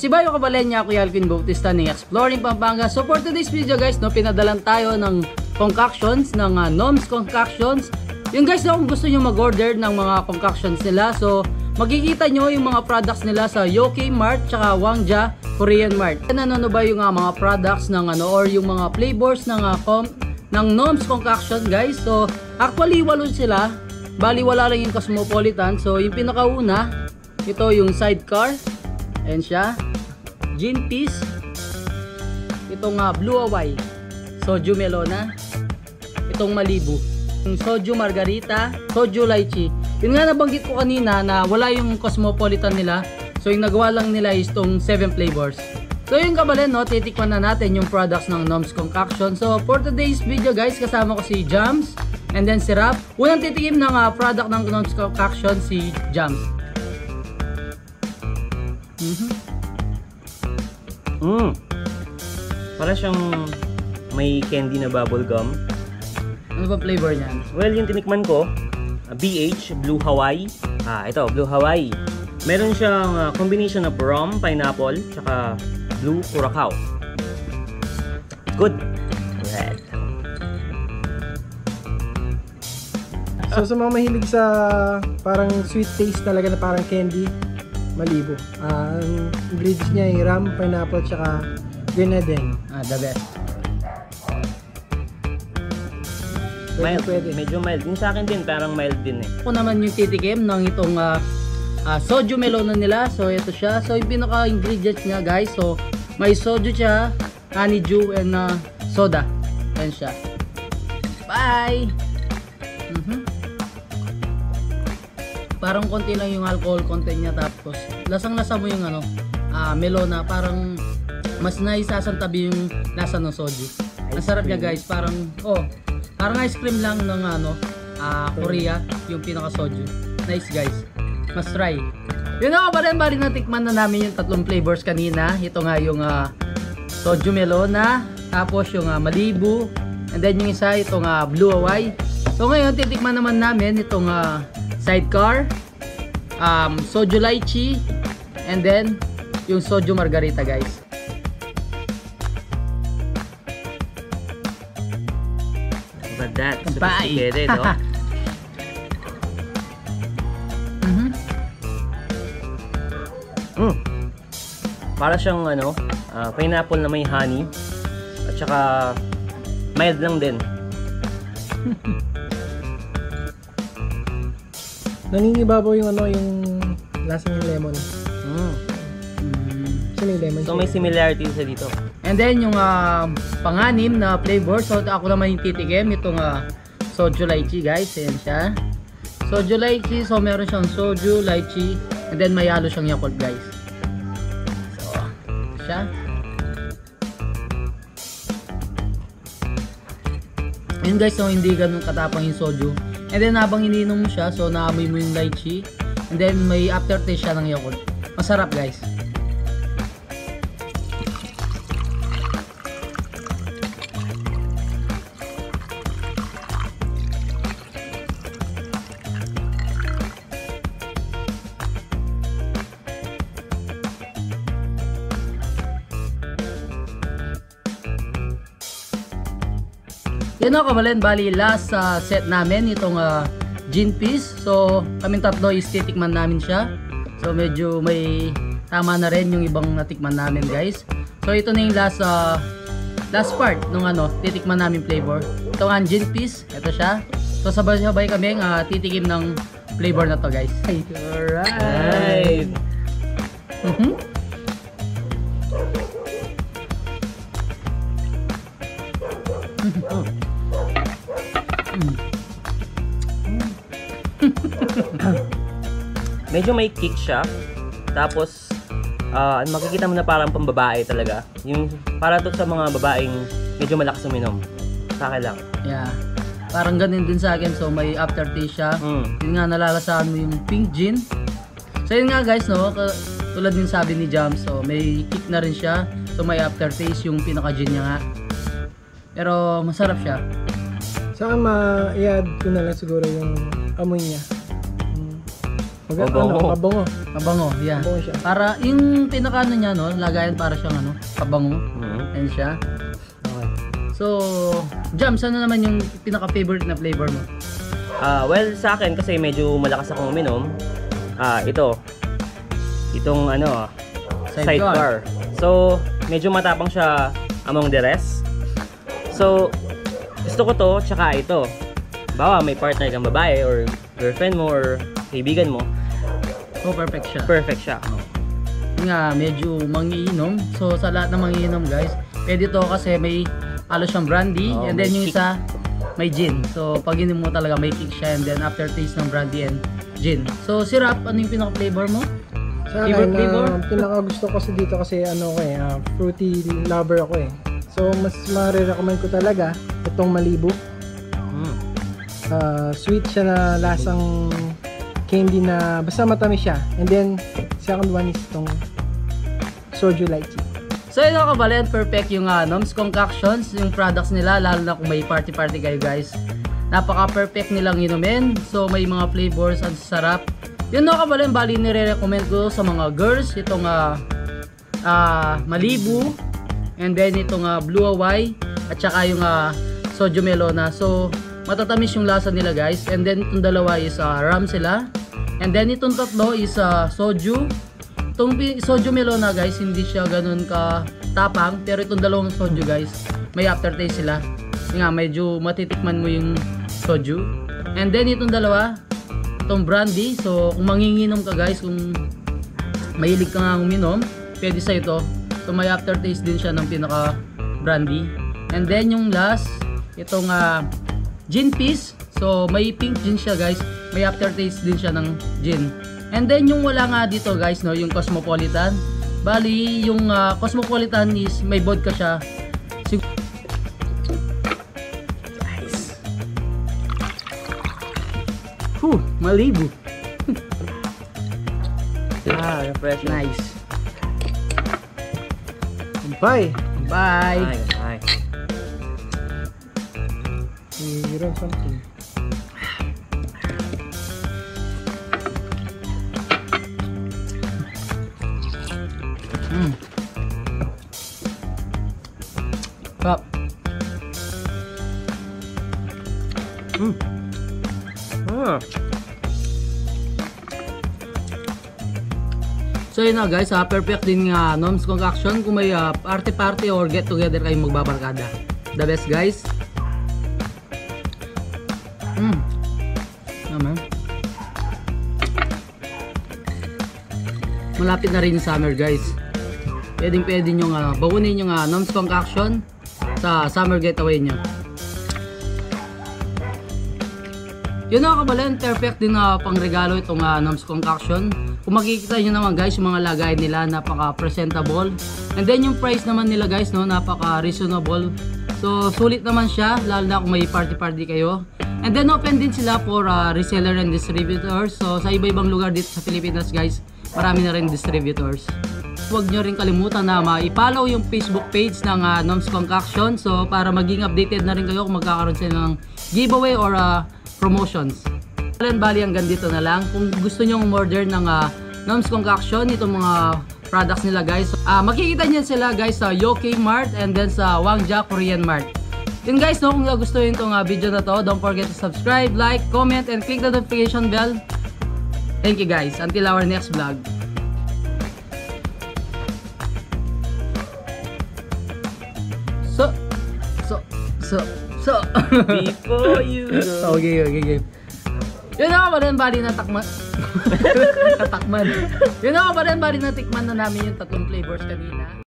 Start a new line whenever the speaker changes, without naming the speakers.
Masibayo Kabalenya, Kuya Alvin Bautista ni Exploring Pampanga. So for today's video guys, no, pinadalan tayo ng concoctions, ng Noms Concoctions. Yung guys, no, kung gusto nyo mag-order ng mga concoctions nila, so makikita nyo yung mga products nila sa Yoki Mart tsaka Wangja Korean Mart. Ano ba yung mga products ng or yung mga flavors ng Noms Concoction guys. So actually 8 sila. Bali wala lang yung Cosmopolitan. So yung pinakauna, ito yung Sidecar. Ayan siya. Gin Peace. Itong Blue Hawaii. Soju Melona. Itong Malibu. Yung Soju Margarita. Soju Lychee. Yun nga nabanggit ko kanina na wala yung Cosmopolitan nila. So yung nagawa lang nila is itong 7 flavors. So yung kabalen, no, titikman na natin yung products ng Noms Concoction. So for today's video guys, kasama ko si Jams and then si Rap. Unang titikim ng product ng Noms Concoction, si Jams.
Para siyang may candy na bubble gum.
Ano ba flavor niyan?
Well, yung tinikman ko, BH, Blue Hawaii. Ito, Blue Hawaii. Meron siyang combination of rum, pineapple, tsaka blue curacao. Good. Red.
So sa mga mahilig sa parang sweet taste talaga na parang candy, Malibu. Ang ingredients niya ay rum, pineapple, tsaka grenadine.
The best.
Mild, medyo mild. Yung sa akin din, parang mild din eh.
Ako naman yung titikim ng itong Soju Melona nila. So ito siya. So yung pinaka ingredients niya guys. So may soju siya, honeydew, and soda. Ayan siya. Bye! Parang konti lang yung alcohol content niya. Tapos lasang-lasa mo yung melona. Parang mas naisasantabi yung lasa ng soju. Ang sarap niya guys. Parang ice cream lang ng Korea. Yung pinaka soju. Nice guys. Must try. Yun ako pa rin, bali natikman na namin yung 3 flavors kanina. Ito nga yung Soju Melona, tapos yung Malibu, and then yung isa itong Blue Hawaii. So ngayon titikman naman namin itong Sidecar, Soju Lychee, and then yung Soju Margarita guys.
But that's sophisticated, no? Para siyang pineapple na may honey at saka mild lang din.
Nangingibabaw yung yung lasa ng lemon. Lemon.
So may similarity sa dito.
And then yung pang-anim na flavor. So ako naman yung titikim itong Soju Lychee guys. Ayan siya. Soju Lychee. So meron siyang Soju Lychee and then may halo siyang Yakult guys. Siya. Yun guys, so hindi ganun katapang yung soju. And then habang iniinom mo siya, so naamoy mo yung lychee. And then may aftertaste siya ng Yakult. Masarap guys. Yan o kabalen, bali last set namin itong Gin Peace. So kaming tatlo is titikman namin siya. So medyo may tama na rin yung ibang natikman namin guys. So ito na yung last part nung titikman namin flavor. Ito ang Gin Peace, ito siya. So sabay-sabay kaming titikim ng flavor na to guys. Alright.
Medyo may kick siya. Tapos makikita mo na parang pambabae talaga. Yung para to sa mga babaeng medyo malakas uminom. Sa akin lang.
Yeah. Parang ganun din sa akin. So may aftertaste siya. Yun nga, nalalasahan mo yung pink gin. So yun nga guys, no, tulad din sabi ni Jam, so may kick na rin siya. So may aftertaste yung pinaka gin niya nga. Pero masarap siya.
Saka i-add ko na lang siguro yung amoy niya. Mabango.
Mabango, yan.
Mabango siya.
Para, yung pinaka-ano niya, no, lagayan para siyang, ano, pabango. Yan siya. Okay. So, Jams, ano naman yung pinaka-favorite na flavor mo?
Well, sa akin kasi medyo malakas akong uminom. Itong ano, sidecar. So, medyo matapang siya among the rest. So, gusto ko to, tsaka ito. Bawa may partner kang babae or girlfriend mo or kaibigan mo.
Oh, perfect siya.
Perfect siya.
Nga, medyo mangiinom. So, sa lahat ng mangiinom, guys, pwede to kasi may halos siyang brandy, and then yung isa may gin. So, pag inom mo talaga may kick siya, and then aftertaste ng brandy and gin. So, si Rap, ano yung pinaka-flavor mo?
Sa
Favorite
akin,
flavor?
pinaka gusto ko dito kasi ano ko fruity lover ako eh. So, mas ma-recommend ko talaga itong Malibu. Sweet siya na lasang candy na basta matamis siya. And then, second one is itong Soju Lychee.
So yun mga kabalen, perfect yung Noms Concoctions, yung products nila, lalo na kung may party-party kayo guys. Napaka-perfect nilang inumin. So may mga flavors, ang sarap. Yun mga kabalen, bali nire-recommend ko sa mga girls, itong Malibu, and then itong Blue Hawaii, at saka yung Soju Melona. So matatamis yung lasa nila guys. And then itong dalawa is rum sila. And then itong tatlo is soju. Itong Soju Melona guys, hindi siya ganun ka tapang, pero itong dalawang soju guys, may aftertaste sila. Nga, medyo matitikman mo yung soju. And then itong dalawa, itong brandy. So kung manginginom ka guys, kung mahilig ka nga uminom, pwede sa ito. So may aftertaste din siya ng pinaka brandy. And then yung last, itong gin fizz. So may pink gin siya guys, may aftertaste din siya ng gin. And then yung wala nga dito guys, no, yung Cosmopolitan. Bali, yung Cosmopolitan is may vodka siya. Nice. Malibu.
Refreshing.
Nice.
Bye!
Bye.
Ay.
You run something.
Stop. So yun na guys, perfect din nga Noms Concoction kung may party or get together kayong magbabarkada. The best guys. Naman. Malapit na rin yung summer guys. Pwede nyo bawunin yung Noms Concoction sa summer getaway nyo. Yun na kabalen, perfect din na pangregalo itong Noms Concoction. Kung makikita nyo naman guys, yung mga lagay nila napaka presentable. And then yung price naman nila guys, no, napaka reasonable. So sulit naman siya, lalo na kung may party kayo. And then open din sila for reseller and distributors. So sa iba-ibang lugar dito sa Pilipinas guys, marami na rin distributors. Huwag nyo rin kalimutan na i-follow yung Facebook page ng Noms Concoction. So para maging updated na rin kayo kung magkakaroon sila ng giveaway or promotions. Bali hanggang dito na lang. Kung gusto nyo umorder ng Noms Concoction, itong mga products nila guys, makikita nyo sila guys sa Yoki Mart and then sa Wangja Korean Mart. Yun guys, no, kung gusto nyo itong video na to, don't forget to subscribe, like, comment, and click the notification bell. Thank you guys. Until our next vlog. So
Before you go.
Okay. Yun na ba rin bali na takman. Yun na ba rin bali na tikman na namin yung tatlong flavors kanina.